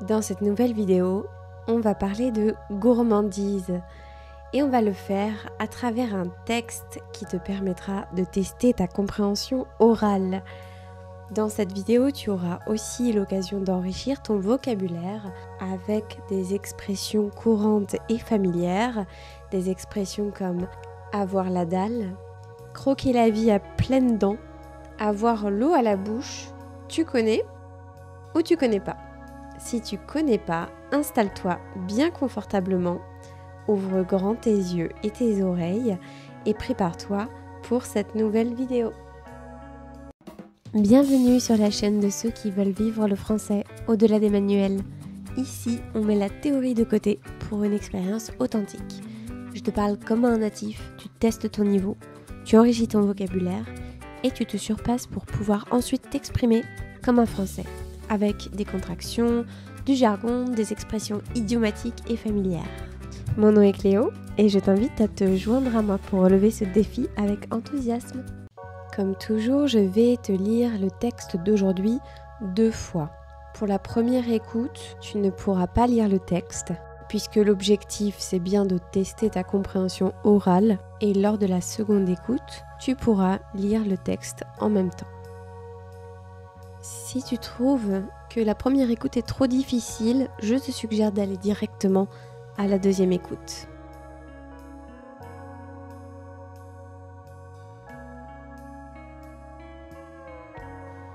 Dans cette nouvelle vidéo, on va parler de gourmandise et on va le faire à travers un texte qui te permettra de tester ta compréhension orale. Dans cette vidéo, tu auras aussi l'occasion d'enrichir ton vocabulaire avec des expressions courantes et familières, des expressions comme avoir la dalle, croquer la vie à pleines dents, avoir l'eau à la bouche. Tu connais ou tu connais pas? Si tu connais pas, installe-toi bien confortablement, ouvre grand tes yeux et tes oreilles et prépare-toi pour cette nouvelle vidéo. Bienvenue sur la chaîne de ceux qui veulent vivre le français au-delà des manuels. Ici, on met la théorie de côté pour une expérience authentique. Je te parle comme un natif, tu testes ton niveau, tu enrichis ton vocabulaire et tu te surpasses pour pouvoir ensuite t'exprimer comme un français, avec des contractions, du jargon, des expressions idiomatiques et familières. Mon nom est Cléo et je t'invite à te joindre à moi pour relever ce défi avec enthousiasme. Comme toujours, je vais te lire le texte d'aujourd'hui 2 fois. Pour la première écoute, tu ne pourras pas lire le texte, puisque l'objectif c'est bien de tester ta compréhension orale, et lors de la seconde écoute, tu pourras lire le texte en même temps. Si tu trouves que la première écoute est trop difficile, je te suggère d'aller directement à la deuxième écoute.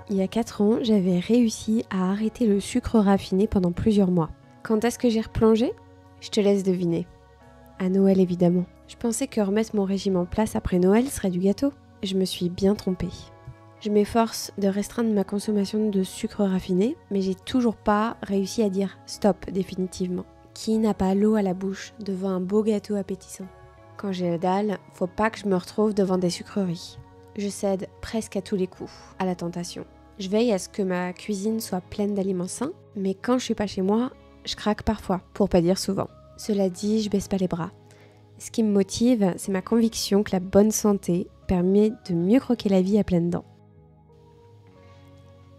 Il y a 4 ans, j'avais réussi à arrêter le sucre raffiné pendant plusieurs mois. Quand est-ce que j'ai replongé? Je te laisse deviner. À Noël évidemment. Je pensais que remettre mon régime en place après Noël serait du gâteau. Je me suis bien trompée. Je m'efforce de restreindre ma consommation de sucre raffiné, mais j'ai toujours pas réussi à dire stop définitivement. Qui n'a pas l'eau à la bouche devant un beau gâteau appétissant? Quand j'ai la dalle, faut pas que je me retrouve devant des sucreries. Je cède presque à tous les coups à la tentation. Je veille à ce que ma cuisine soit pleine d'aliments sains, mais quand je suis pas chez moi, je craque parfois, pour pas dire souvent. Cela dit, je baisse pas les bras. Ce qui me motive, c'est ma conviction que la bonne santé permet de mieux croquer la vie à pleines dents.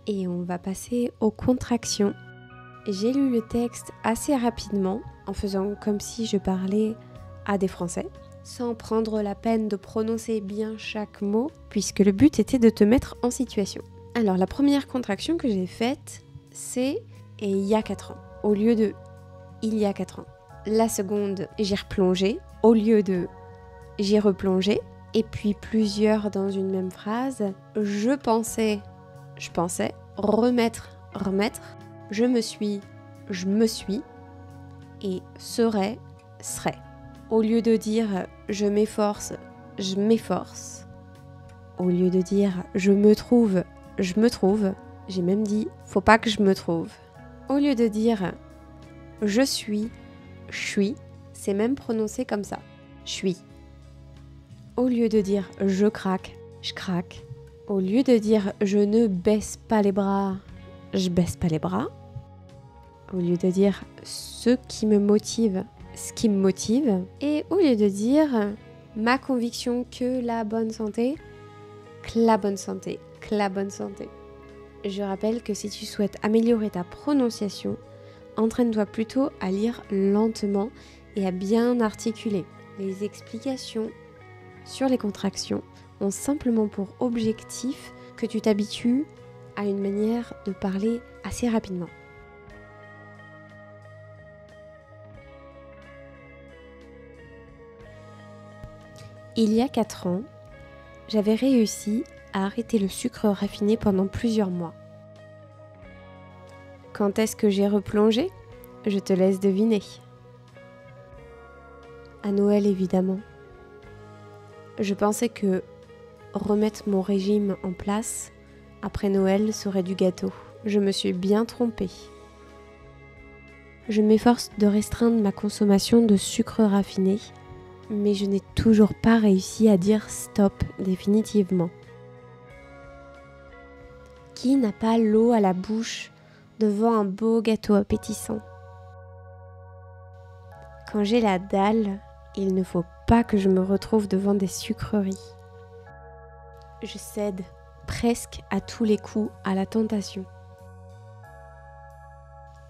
Et on va passer aux contractions. J'ai lu le texte assez rapidement, en faisant comme si je parlais à des Français, sans prendre la peine de prononcer bien chaque mot, puisque le but était de te mettre en situation. Alors la première contraction que j'ai faite, c'est « et il y a 4 ans », au lieu de « il y a 4 ans ». La seconde, j'ai replongé, au lieu de « j'ai replongé ». Et puis plusieurs dans une même phrase, je pensais, remettre, je me suis, et serait, serait. Au lieu de dire je m'efforce, au lieu de dire je me trouve, j'ai même dit faut pas que je me trouve. Au lieu de dire je suis, c'est même prononcé comme ça, je suis. Au lieu de dire je craque, je craque. Au lieu de dire je ne baisse pas les bras, je baisse pas les bras. Au lieu de dire ce qui me motive, ce qui me motive. Et au lieu de dire ma conviction que la bonne santé, la bonne santé. Je rappelle que si tu souhaites améliorer ta prononciation, entraîne-toi plutôt à lire lentement et à bien articuler. Les explications sur les contractions ont simplement pour objectif que tu t'habitues à une manière de parler assez rapidement. Il y a 4 ans, j'avais réussi à arrêter le sucre raffiné pendant plusieurs mois. Quand est-ce que j'ai replongé? Je te laisse deviner. À Noël évidemment. Je pensais que remettre mon régime en place après Noël serait du gâteau. Je me suis bien trompée. Je m'efforce de restreindre ma consommation de sucre raffiné, mais je n'ai toujours pas réussi à dire stop définitivement. Qui n'a pas l'eau à la bouche devant un beau gâteau appétissant? Quand j'ai la dalle, il ne faut pas que je me retrouve devant des sucreries. Je cède presque à tous les coups à la tentation.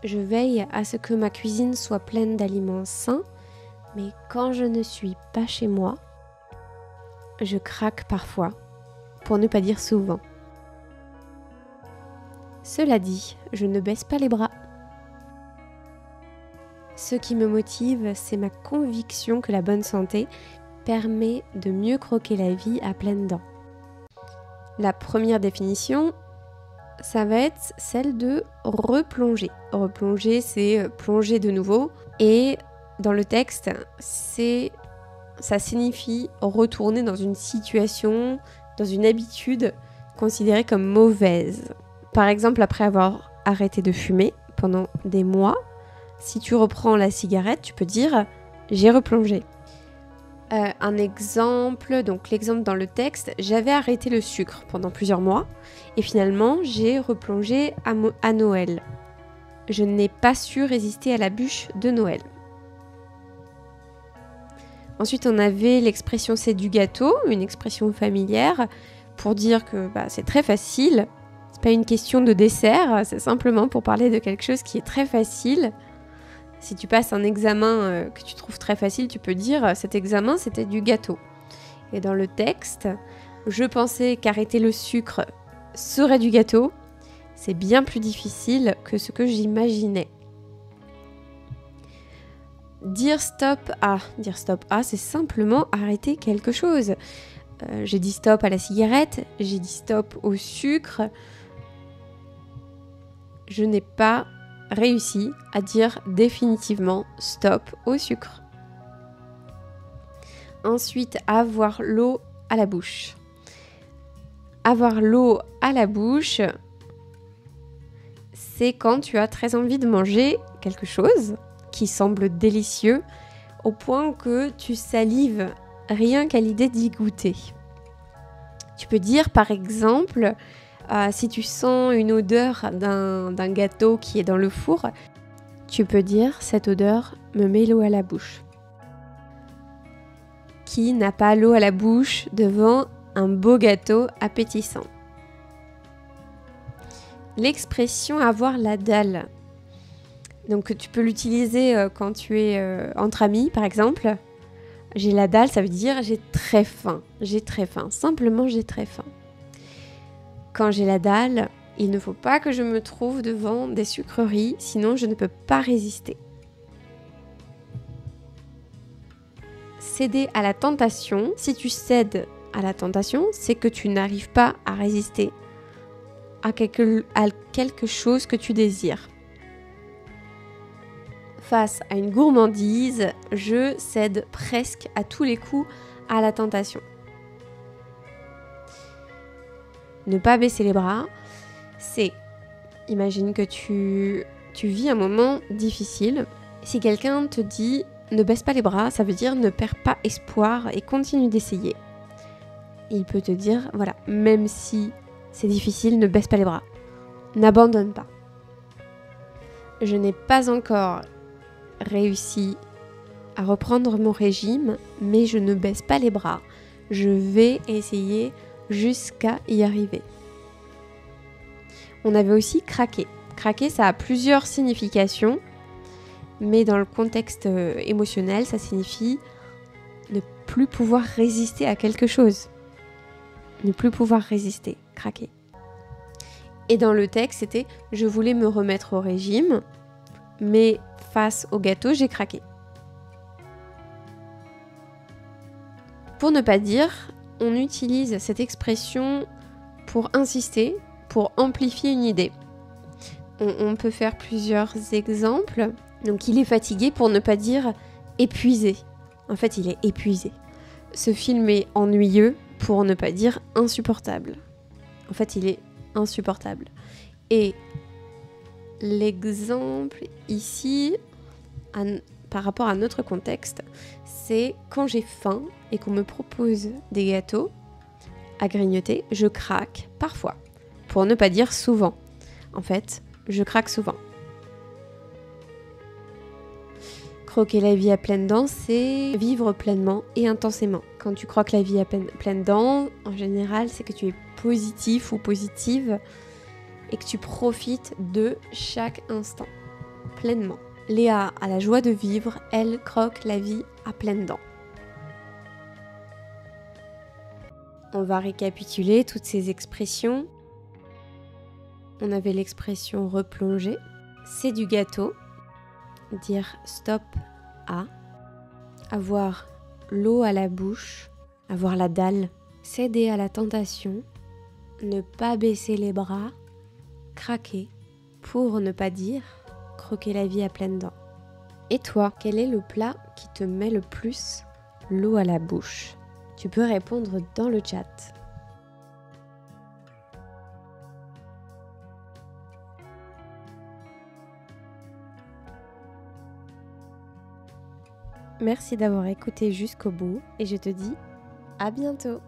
Je veille à ce que ma cuisine soit pleine d'aliments sains, mais quand je ne suis pas chez moi, je craque parfois, pour ne pas dire souvent. Cela dit, je ne baisse pas les bras. Ce qui me motive, c'est ma conviction que la bonne santé permet de mieux croquer la vie à pleines dents. La première définition, ça va être celle de replonger. Replonger, c'est plonger de nouveau. Et dans le texte, ça signifie retourner dans une situation, dans une habitude considérée comme mauvaise. Par exemple, après avoir arrêté de fumer pendant des mois, si tu reprends la cigarette, tu peux dire « j'ai replongé ». Un exemple, donc l'exemple dans le texte, j'avais arrêté le sucre pendant plusieurs mois et finalement j'ai replongé à Noël. Je n'ai pas su résister à la bûche de Noël. Ensuite, on avait l'expression c'est du gâteau, une expression familière pour dire que c'est très facile. C'est pas une question de dessert, c'est simplement pour parler de quelque chose qui est très facile. Si tu passes un examen que tu trouves très facile, tu peux dire cet examen c'était du gâteau. Et dans le texte, je pensais qu'arrêter le sucre serait du gâteau. C'est bien plus difficile que ce que j'imaginais. Dire stop à, c'est simplement arrêter quelque chose. J'ai dit stop à la cigarette, j'ai dit stop au sucre. Je n'ai pas réussi à dire définitivement stop au sucre. Ensuite, avoir l'eau à la bouche. Avoir l'eau à la bouche, c'est quand tu as très envie de manger quelque chose qui semble délicieux au point que tu salives rien qu'à l'idée d'y goûter. Tu peux dire par exemple, si tu sens une odeur d'un gâteau qui est dans le four, tu peux dire cette odeur me met l'eau à la bouche. Qui n'a pas l'eau à la bouche devant un beau gâteau appétissant? L'expression avoir la dalle. Donc tu peux l'utiliser quand tu es entre amis par exemple. J'ai la dalle, ça veut dire j'ai très faim. Simplement j'ai très faim. Quand j'ai la dalle, il ne faut pas que je me trouve devant des sucreries, sinon je ne peux pas résister. Céder à la tentation. Si tu cèdes à la tentation, c'est que tu n'arrives pas à résister à quelque chose que tu désires. Face à une gourmandise, je cède presque à tous les coups à la tentation. Ne pas baisser les bras, c'est, imagine que tu vis un moment difficile. Si quelqu'un te dit ne baisse pas les bras, ça veut dire ne perds pas espoir et continue d'essayer. Il peut te dire, voilà, même si c'est difficile, ne baisse pas les bras. N'abandonne pas. Je n'ai pas encore réussi à reprendre mon régime, mais je ne baisse pas les bras. Je vais essayer jusqu'à y arriver. On avait aussi craquer. Craquer, ça a plusieurs significations, mais dans le contexte émotionnel, ça signifie ne plus pouvoir résister à quelque chose. Ne plus pouvoir résister, craquer. Et dans le texte, c'était « Je voulais me remettre au régime, mais face au gâteau, j'ai craqué ». Pour ne pas dire, on utilise cette expression pour insister, pour amplifier une idée. On peut faire plusieurs exemples. Donc, il est fatigué pour ne pas dire épuisé. En fait, il est épuisé. Ce film est ennuyeux pour ne pas dire insupportable. En fait, il est insupportable. Et l'exemple ici, par rapport à notre contexte, c'est quand j'ai faim et qu'on me propose des gâteaux à grignoter, je craque parfois. Pour ne pas dire souvent. En fait, je craque souvent. Croquer la vie à pleines dents, c'est vivre pleinement et intensément. Quand tu croques la vie à pleines dents, en général, c'est que tu es positif ou positive et que tu profites de chaque instant. pleinement. Léa a la joie de vivre, elle croque la vie à pleines dents. On va récapituler toutes ces expressions. On avait l'expression replonger, c'est du gâteau, dire stop à, avoir l'eau à la bouche, avoir la dalle, céder à la tentation, ne pas baisser les bras, craquer, pour ne pas dire croquer la vie à pleines dents. Et toi, quel est le plat qui te met le plus l'eau à la bouche? Tu peux répondre dans le chat. Merci d'avoir écouté jusqu'au bout et je te dis à bientôt.